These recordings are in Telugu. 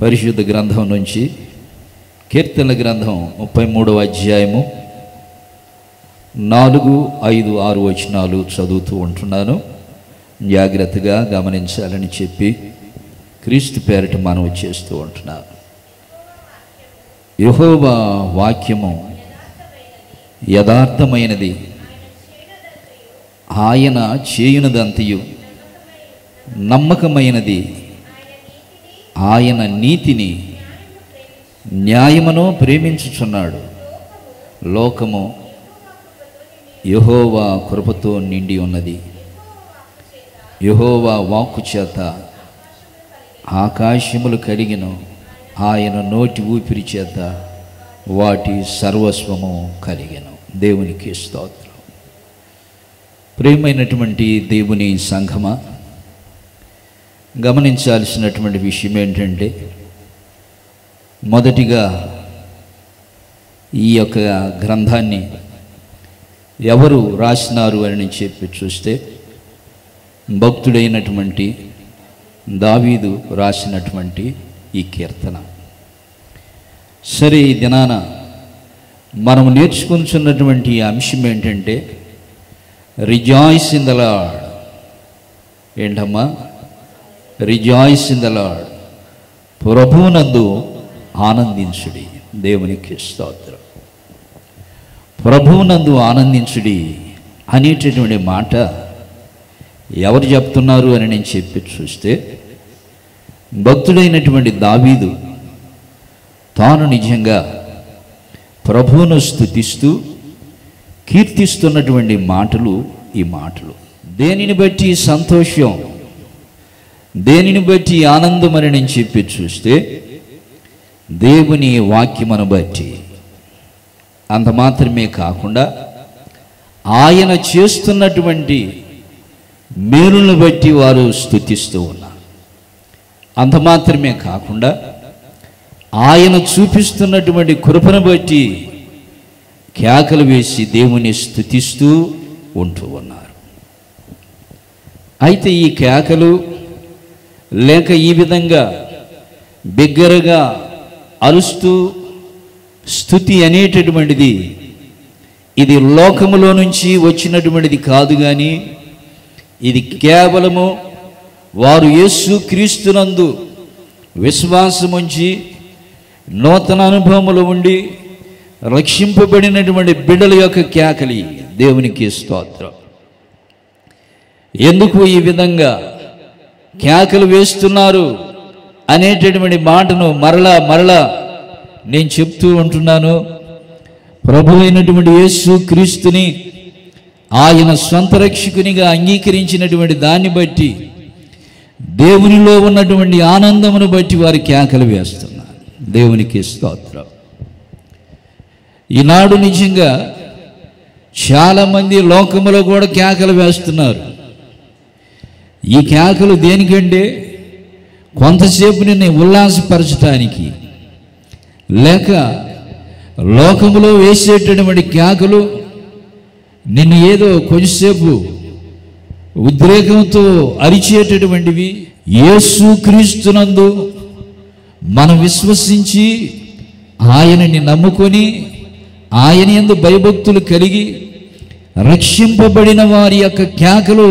పరిశుద్ధ గ్రంథం నుంచి కీర్తనల గ్రంథం 33వ అధ్యాయము 4, 5, 6 వచనాలు చదువుతూ ఉంటున్నాను. జాగ్రత్తగా గమనించాలని చెప్పి క్రీస్తు పేరిట మనవి చేస్తూ ఉంటున్నాను. యెహోవా వాక్యము యథార్థమైనది, ఆయన చేయునదంతయు నమ్మకమైనది, ఆయన నీతిని న్యాయమును ప్రేమించుచున్నాడు. లోకము యెహోవా కృపతో నిండి ఉన్నది. యెహోవా వాక్కు చేత ఆకాశములు కలిగెను, ఆయన నోటి ఊపిరి చేత వాటి సర్వస్వము కలిగెను. దేవునికి స్తోత్రం. ప్రియమైనటువంటి దేవుని సంఘమా, గమనించాల్సినటువంటి విషయం ఏంటంటే, మొదటిగా ఈ యొక్క గ్రంథాన్ని ఎవరు రాసినారు అని చెప్పి చూస్తే, భక్తుడైనటువంటి దావీదు రాసినటువంటి ఈ కీర్తన. సరే, ఈ దినాన మనం నేర్చుకుంటున్నటువంటి అంశం ఏంటంటే, రిజాయిస్ ఇన్ ద లార్డ్. ఏంటమ్మా? Rejoice in the lord. ప్రభువునందు ఆనందించుడి. దేవునికి స్తోత్రం. ప్రభువునందు ఆనందించుడి అనేటటువంటి మాట ఎవరు చెప్తున్నారు అని నేను చెప్పి చూస్తే, భక్తుడైనటువంటి దావీదు తాను నిజంగా ప్రభువును స్తుతిస్తూ కీర్తిస్తున్నటువంటి మాటలు ఈ మాటలు. దేనిని బట్టి సంతోషం, దేనిని బట్టి ఆనందం అని నేను చెప్పి చూస్తే, దేవుని వాక్యమును బట్టి. అంత మాత్రమే కాకుండా ఆయన చేస్తున్నటువంటి మేలులను బట్టి వారు స్తుతిస్తూ ఉన్నారు. అంత మాత్రమే కాకుండా ఆయన చూపిస్తున్నటువంటి కృపను బట్టి కేకలు వేసి దేవుని స్తుతిస్తూ ఉంటూ ఉన్నారు. అయితే ఈ కేకలు లేక ఈ విధంగా బిగ్గరగా అరుస్తూ స్తుతి అనేటటువంటిది ఇది లోకములో నుంచి వచ్చినటువంటిది కాదు, కానీ ఇది కేవలము వారు యేసు క్రీస్తునందు విశ్వాసముంచి నూతన అనుభవములు ఉండి రక్షింపబడినటువంటి బిడ్డల యొక్క కేకలి. దేవునికి స్తోత్రం. ఎందుకు ఈ విధంగా కేకలు వేస్తున్నారు అనేటటువంటి మాటను మరలా నేను చెప్తూ ఉంటున్నాను. ప్రభు అయినటువంటి యేసు క్రీస్తుని ఆయన స్వంత రక్షకునిగా అంగీకరించినటువంటి దాన్ని బట్టి, దేవునిలో ఉన్నటువంటి ఆనందమును బట్టి వారి కేకలు వేస్తున్నారు. దేవునికి స్తోత్రం. ఈనాడు నిజంగా చాలామంది లోకములో కూడా కేకలు వేస్తున్నారు. ఈ కేకలు దేనికంటే, కొంతసేపు నిన్ను ఉల్లాసపరచటానికి, లేక లోకములో వేసేటటువంటి కేకలు నిన్ను ఏదో కొంచెంసేపు ఉద్రేకంతో అరిచేటటువంటివి. యేసు క్రీస్తునందు మనం విశ్వసించి ఆయనని నమ్ముకొని ఆయన యందు భయభక్తులు కలిగి రక్షింపబడిన వారి యొక్క కేకలు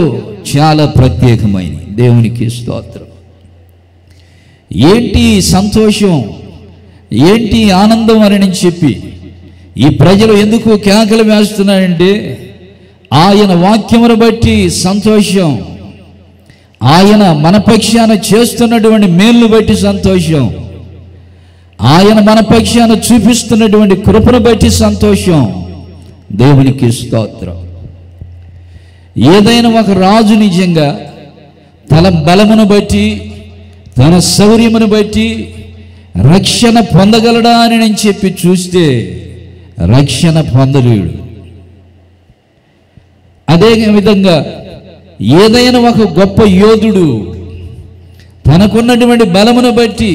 చాలా ప్రత్యేకమైనవి. దేవునికి స్తోత్రం. ఏంటి సంతోషం, ఏంటి ఆనందం అని చెప్పి ఈ ప్రజలు ఎందుకు కేకలు వేస్తున్నారంటే, ఆయన వాక్యమును బట్టి సంతోషం, ఆయన మన పక్షాన చేస్తున్నటువంటి మేలును బట్టి సంతోషం, ఆయన మన పక్షాన చూపిస్తున్నటువంటి కృపను బట్టి సంతోషం. దేవునికి స్తోత్రం. ఏదైనా ఒక రాజు నిజంగా తన బలమును బట్టి, తన శౌర్యమును బట్టి రక్షణ పొందగలడా అని నేను చెప్పి చూస్తే రక్షణ పొందలేడు. అదే విధంగా ఏదైనా ఒక గొప్ప యోధుడు తనకున్నటువంటి బలమును బట్టి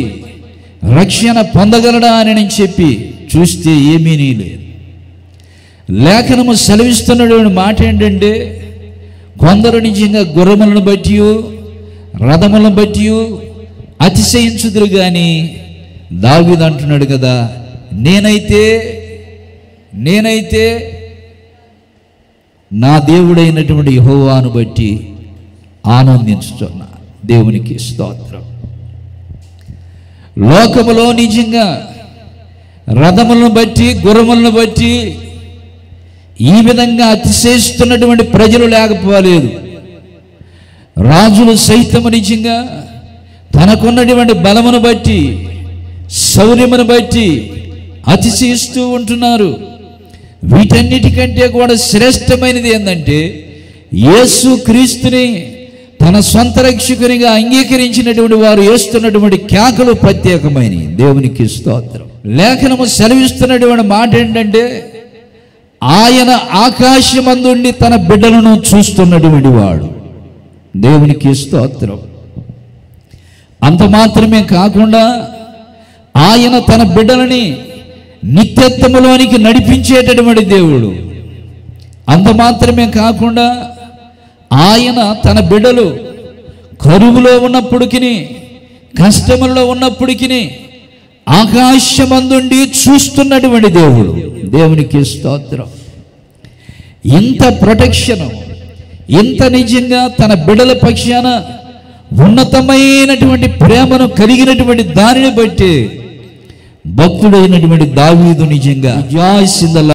రక్షణ పొందగలడా అని నేను చెప్పి చూస్తే ఏమీ లేదు. లేఖనము సెలవిస్తున్నటువంటి మాట ఏంటంటే, కొందరు నిజంగా గుర్రములను బట్టి రథములను బట్టి అతిశయించుదురు కానీ దావీదు అంటున్నాడు కదా, నేనైతే నా దేవుడైనటువంటి యెహోవాను బట్టి ఆనందించుతున్నా. దేవునికి స్తోత్రం. లోకములో నిజంగా రథములను బట్టి, గుర్రములను బట్టి ఈ విధంగా అతిశయిస్తున్నటువంటి ప్రజలు లేకపోలేదు. రాజులు సైతము నిజంగా తనకున్నటువంటి బలమును బట్టి, శౌర్యమును బట్టి అతిశయిస్తూ ఉంటున్నారు. వీటన్నిటికంటే కూడా శ్రేష్టమైనది ఏంటంటే, యేసు క్రీస్తుని తన సొంత రక్షకునిగా అంగీకరించినటువంటి వారు వేస్తున్నటువంటి కేకలు ప్రత్యేకమైనవి. దేవునికి స్తోత్రం. లేఖనము సెలవిస్తున్నటువంటి మాట ఏంటంటే, ఆయన ఆకాశమందుండి తన బిడ్డలను చూస్తున్నటువంటి వాడు. దేవునికి స్తోత్రం. అంత మాత్రమే కాకుండా ఆయన తన బిడ్డలని నిత్యత్వములోనికి నడిపించేటటువంటి దేవుడు. అంత మాత్రమే కాకుండా ఆయన తన బిడ్డలు కరువులో ఉన్నప్పటికీ, కష్టముల్లో ఉన్నప్పటికీ ఆకాశమందుండి చూస్తున్నటువంటి దేవుడు. దేవునికి స్తోత్రం. ఇంత ప్రొటెక్షన్, ఇంత నిజంగా తన బిడ్డల పక్షాన ఉన్నతమైనటువంటి ప్రేమను కలిగినటువంటి దానిని బట్టి భక్తుడైనటువంటి దావీదు నిజంగా